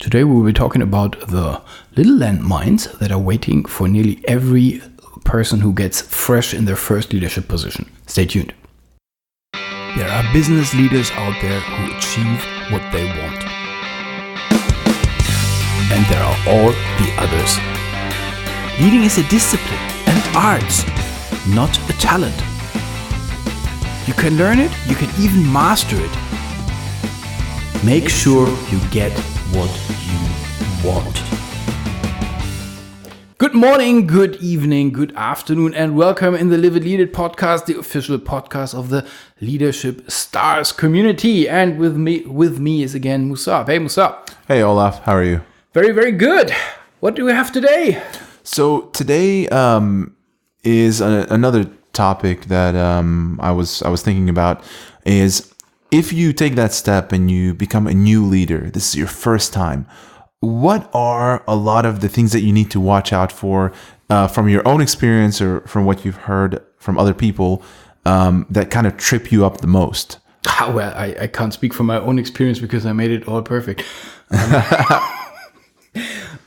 Today we will be talking about the little landmines that are waiting for nearly every person who gets fresh in their first leadership position. Stay tuned. There are business leaders out there who achieve what they want. And there are all the others. Leading is a discipline and art, not a talent. You can learn it, you can even master it. Make sure you get what you want. Good morning, good evening, good afternoon, and welcome in the Live It Lead It podcast, the official podcast of the Leadership Stars community. And with me is again Musab. Hey Musab. Hey Olaf, how are you? Very, very good. What do we have today? So today is another topic that I was thinking about is if you take that step and you become a new leader, this is your first time, what are a lot of the things that you need to watch out for from your own experience or from what you've heard from other people that kind of trip you up the most? Well, I can't speak from my own experience because I made it all perfect.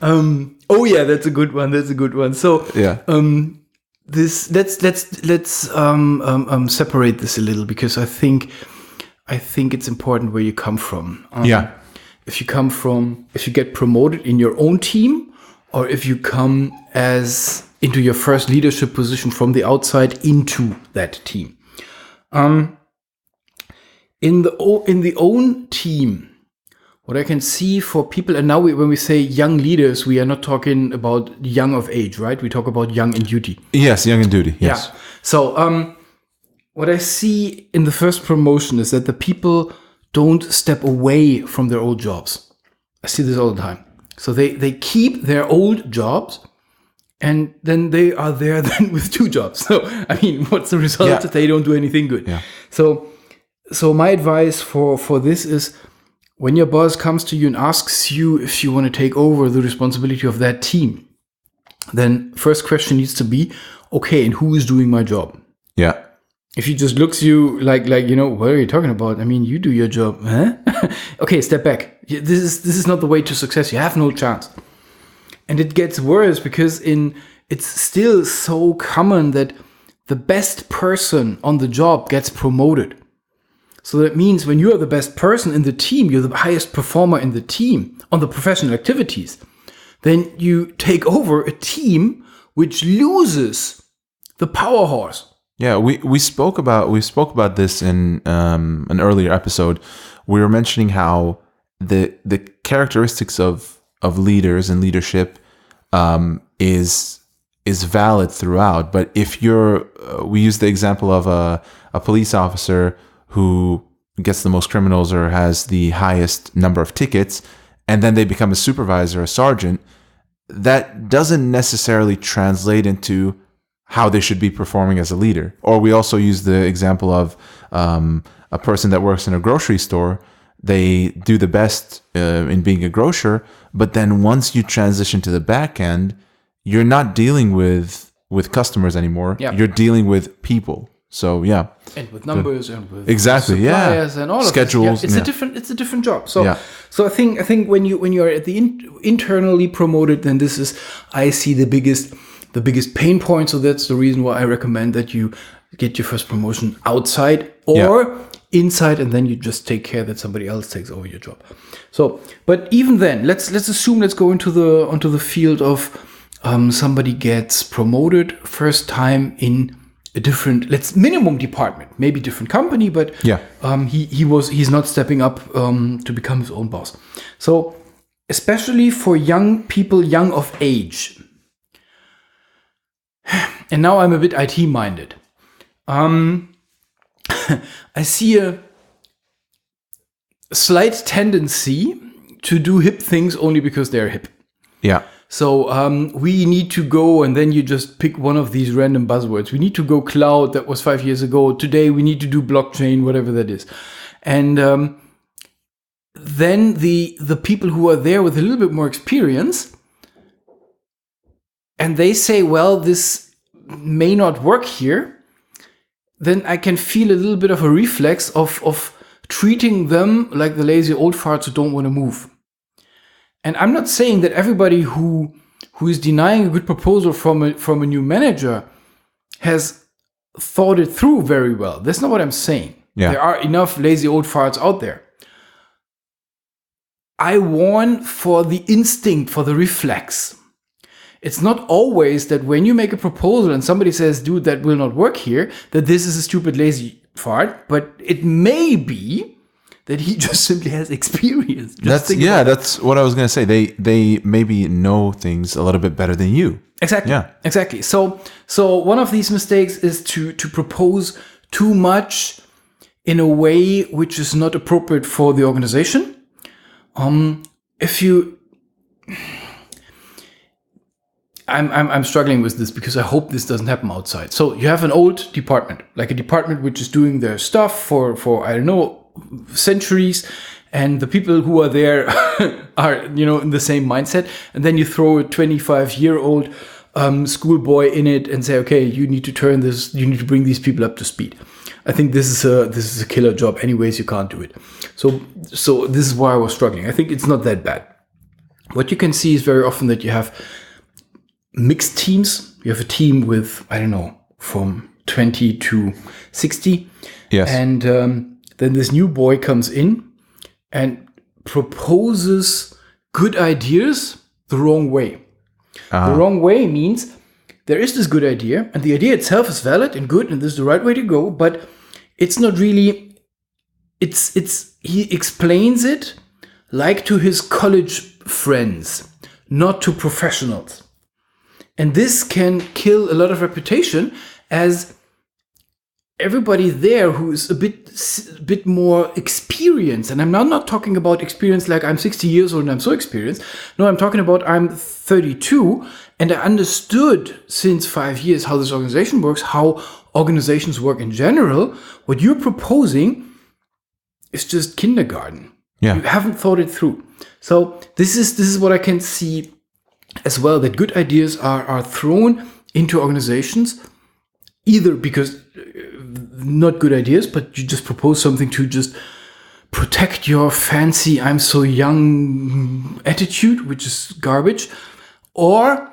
Oh yeah, that's a good one. So yeah. Let's separate this a little because I think it's important where you come from. If you get promoted in your own team, or if you come into your first leadership position from the outside into that team. In the own team, what I can see for people, and now when we say young leaders, we are not talking about young of age, right? We talk about young in duty. Yes, young in duty. Yes. Yeah. So what I see in the first promotion is that the people don't step away from their old jobs. I see this all the time. So they keep their old jobs, and then they are there then with two jobs. So I mean, what's the result? Yeah. They don't do anything good. Yeah. So my advice for this is, when your boss comes to you and asks you if you want to take over the responsibility of that team, then first question needs to be, okay, and who is doing my job? Yeah. If he just looks you like what are you talking about? I mean, you do your job, huh? Okay, step back. This is not the way to success. You have no chance. And it gets worse because it's still so common that the best person on the job gets promoted. So that means when you are the best person in the team, you're the highest performer in the team on the professional activities, then you take over a team which loses the power horse. Yeah, we spoke about this in an earlier episode. We were mentioning how the characteristics of leaders and leadership is valid throughout. But if we use the example of a police officer who gets the most criminals or has the highest number of tickets, and then they become a supervisor, a sergeant, that doesn't necessarily translate into how they should be performing as a leader. Or we also use the example of a person that works in a grocery store. They do the best in being a grocer, but then once you transition to the back end, you're not dealing with customers anymore. Yeah. You're dealing with people. So yeah, and with numbers and with suppliers and all schedules. Of this. Yeah, it's a different job. So I think when you're at the internally promoted, then I see the biggest pain point. So that's the reason why I recommend that you get your first promotion outside or inside, and then you just take care that somebody else takes over your job. So, but even then, let's go onto the field of somebody gets promoted first time in a different, minimum department, maybe different company, but he's not stepping up to become his own boss. So especially for young people, young of age, and now I'm a bit IT minded. I see a slight tendency to do hip things only because they're hip. Yeah. So we need to go, and then you just pick one of these random buzzwords. We need to go cloud. That was 5 years ago. Today we need to do blockchain, whatever that is. And then the people who are there with a little bit more experience, and they say, well, this may not work here, then I can feel a little bit of a reflex of treating them like the lazy old farts who don't want to move. And I'm not saying that everybody who is denying a good proposal from a new manager has thought it through very well. That's not what I'm saying. Yeah. There are enough lazy old farts out there. I warn for the instinct, for the reflex. It's not always that when you make a proposal and somebody says, dude, that will not work here, that this is a stupid lazy fart, but it may be that he just simply has experience. That's what I was going to say. They maybe know things a little bit better than you. Exactly. Yeah. Exactly. So one of these mistakes is to propose too much in a way which is not appropriate for the organization. If you, I'm struggling with this because I hope this doesn't happen outside. So you have an old department, like a department which is doing their stuff for I don't know, centuries, and the people who are there are, in the same mindset. And then you throw a 25-year-old schoolboy in it and say, okay, you need to bring these people up to speed. I think this is a killer job. Anyways, you can't do it. So this is why I was struggling. I think it's not that bad. What you can see is very often that you have mixed teams. You have a team with, I don't know, from 20 to 60. Yes. And then this new boy comes in and proposes good ideas the wrong way. The wrong way means there is this good idea, and the idea itself is valid and good, and this is the right way to go, but it's not really, he explains it like to his college friends, not to professionals. And this can kill a lot of reputation, as everybody there who is a bit more experienced, and I'm not talking about experience like I'm 60 years old and I'm so experienced. No, I'm talking about I'm 32 and I understood since 5 years how this organization works, how organizations work in general. What you're proposing is just kindergarten. Yeah. You haven't thought it through. So this is what I can see as well, that good ideas are thrown into organizations either because not good ideas, but you just propose something to just protect your fancy I'm so young attitude, which is garbage, or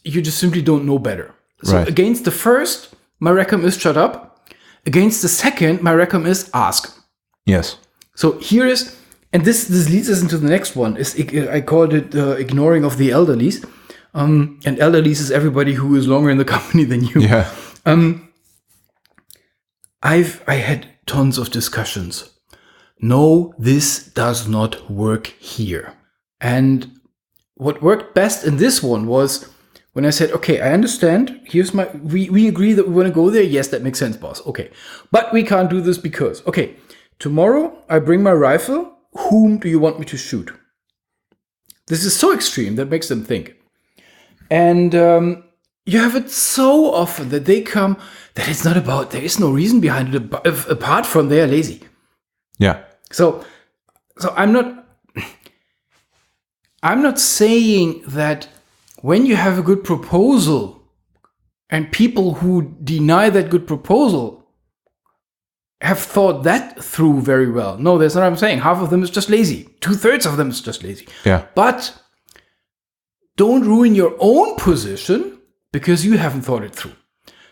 you just simply don't know better. So right. Against the first, my recomm is shut up. Against the second, my recomm is ask. Yes. So here is, and this leads us into the next one. I called it ignoring of the elderlies. And elderlies is everybody who is longer in the company than you. Yeah. I had tons of discussions. No, this does not work here. And what worked best in this one was when I said, okay, I understand. We agree that we want to go there. Yes, that makes sense, boss. Okay. But we can't do this because, okay, tomorrow I bring my rifle. Whom do you want me to shoot? This is so extreme that makes them think. And you have it so often that they come, that it's not about, there is no reason behind it apart from they are lazy. Yeah. So I'm not saying that when you have a good proposal and people who deny that good proposal have thought that through very well. No, that's not what I'm saying. Half of them is just lazy. 2/3 of them is just lazy. Yeah. But don't ruin your own position because you haven't thought it through.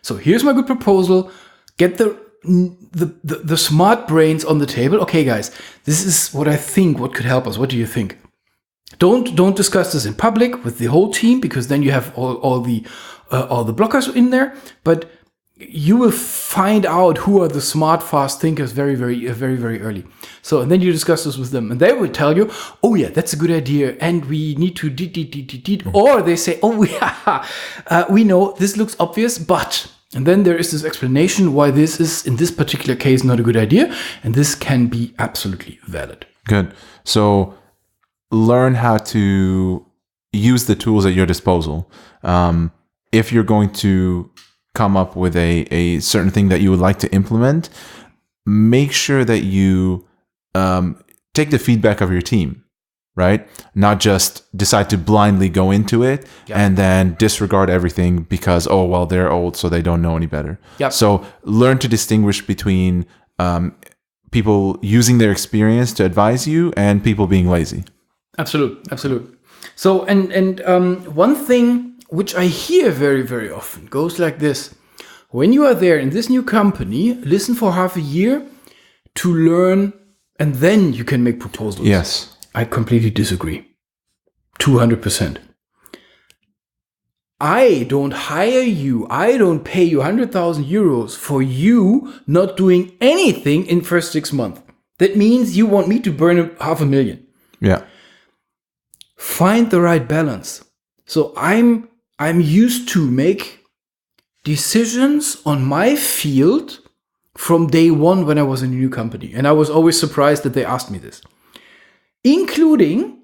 So here's my good proposal. Get the smart brains on the table. Okay, guys, this is what I think. What could help us? What do you think? Don't discuss this in public with the whole team, because then you have all the blockers in there. But you will find out who are the smart, fast thinkers very, very, very, very early. So, and then you discuss this with them, and they will tell you, "Oh yeah, that's a good idea, and we need to Or they say, "Oh yeah, we know this looks obvious, but." And then there is this explanation why this is, in this particular case, not a good idea, and this can be absolutely valid. Good. So learn how to use the tools at your disposal. If you're going to come up with a certain thing that you would like to implement, make sure that you take the feedback of your team, right? Not just decide to blindly go into it and then disregard everything because, oh, well, they're old, so they don't know any better. Yep. So learn to distinguish between people using their experience to advise you and people being lazy. Absolute. So, and one thing which I hear very, very often goes like this. When you are there in this new company, listen for half a year to learn, and then you can make proposals. Yes. I completely disagree. 200%. I don't hire you. I don't pay you 100,000 euros for you not doing anything in first 6 months. That means you want me to burn 500,000. Yeah. Find the right balance. So I'm used to make decisions on my field from day one when I was in a new company. And I was always surprised that they asked me this. Including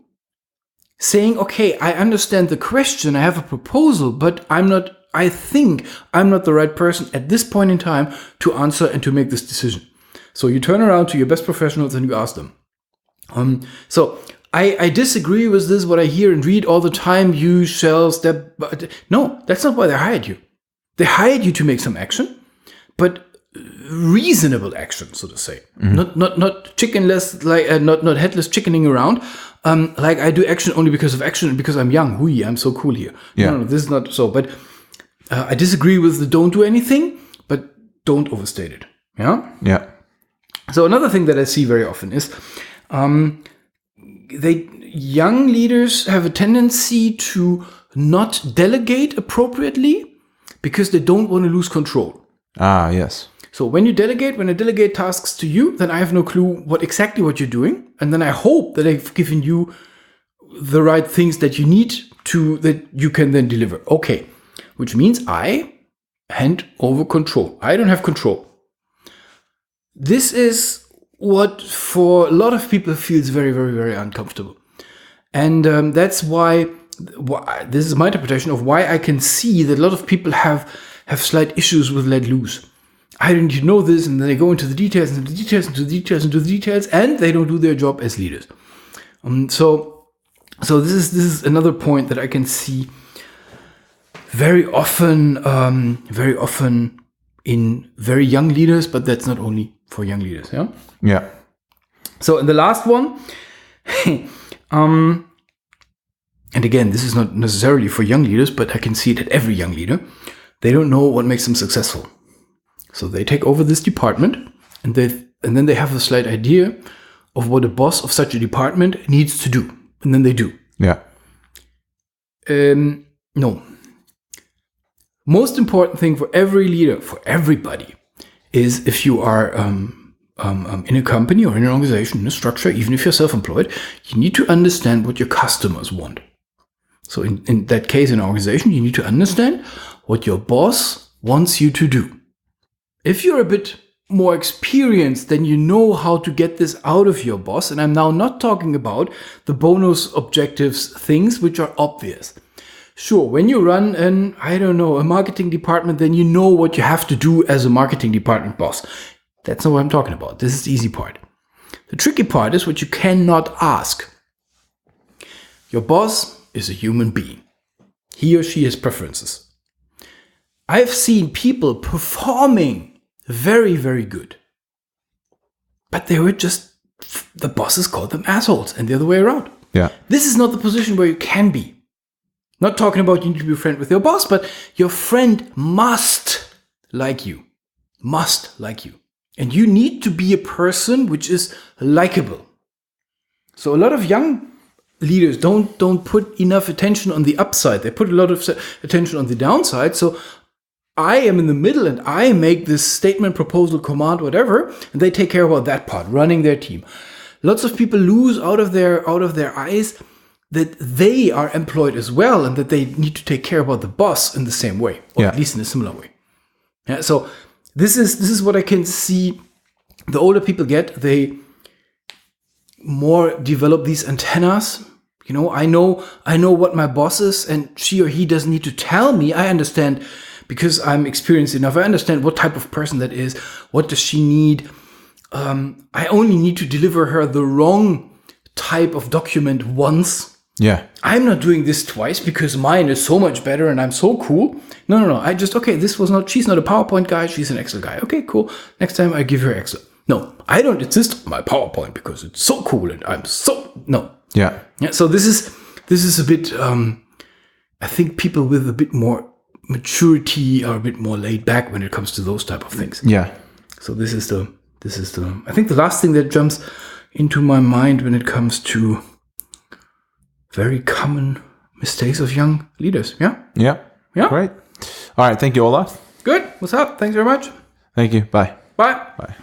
saying, okay, I understand the question, I have a proposal, but I think I'm not the right person at this point in time to answer and to make this decision. So you turn around to your best professionals and you ask them. So I disagree with this, what I hear and read all the time, you shall step... No, that's not why they hired you. They hired you to make some action, but reasonable action, so to say. Not chickenless, like not headless chickening around. Like I do action only because of action and because I'm young. Hui, I'm so cool here. Yeah. No, this is not so. But I disagree with the don't do anything, but don't overstate it. Yeah? Yeah. So another thing that I see very often is young leaders have a tendency to not delegate appropriately because they don't want to lose control. Ah, yes. So when I delegate tasks to you, then I have no clue exactly what you're doing. And then I hope that I've given you the right things that you need that you can then deliver. Okay. Which means I hand over control. I don't have control. This is what for a lot of people feels very, very, very uncomfortable. And that's why this is my interpretation of why I can see that a lot of people have slight issues with let loose. I don't need to know this, and then they go into the details, and the details, and they don't do their job as leaders. So this is another point that I can see very often in very young leaders, but that's not only for young leaders. Yeah. Yeah. So in the last one, and again, this is not necessarily for young leaders, but I can see it at every young leader. They don't know what makes them successful. So they take over this department, and then they have a slight idea of what a boss of such a department needs to do, and then they do. Yeah. No. Most important thing for every leader, for everybody, is if you are in a company or in an organization, in a structure, even if you're self-employed, you need to understand what your customers want. So in that case, in an organization, you need to understand what your boss wants you to do. If you're a bit more experienced, then you know how to get this out of your boss. And I'm now not talking about the bonus objectives things, which are obvious. Sure, when you run a marketing department, then you know what you have to do as a marketing department boss. That's not what I'm talking about. This is the easy part. The tricky part is what you cannot ask. Your boss is a human being. He or she has preferences. I've seen people performing very, very good. But they were just, the bosses called them assholes and the other way around. Yeah. This is not the position where you can be. Not talking about you need to be a friend with your boss, but your friend must like you. Must like you. And you need to be a person which is likable. So a lot of young leaders don't put enough attention on the upside. They put a lot of attention on the downside. So I am in the middle and I make this statement, proposal, command, whatever, and they take care about that part, running their team. Lots of people lose out of their eyes that they are employed as well and that they need to take care about the boss in the same way, or at least in a similar way. Yeah, so this is what I can see. The older people get, they more develop these antennas. You know, I know what my boss is, and she or he doesn't need to tell me. I understand because I'm experienced enough. I understand what type of person that is. What does she need? I only need to deliver her the wrong type of document once. Yeah. I'm not doing this twice because mine is so much better and I'm so cool. No. I just, she's not a PowerPoint guy. She's an Excel guy. Okay, cool. Next time I give her Excel. No, I don't insist on my PowerPoint because it's so cool and no. Yeah. Yeah. So this is a bit. I think people with a bit more maturity are a bit more laid back when it comes to those type of things. Yeah. So this is the. I think the last thing that jumps into my mind when it comes to very common mistakes of young leaders. Yeah. Yeah. Yeah. Great. All right. Thank you, Olaf. Good. What's up? Thanks very much. Thank you. Bye. Bye. Bye.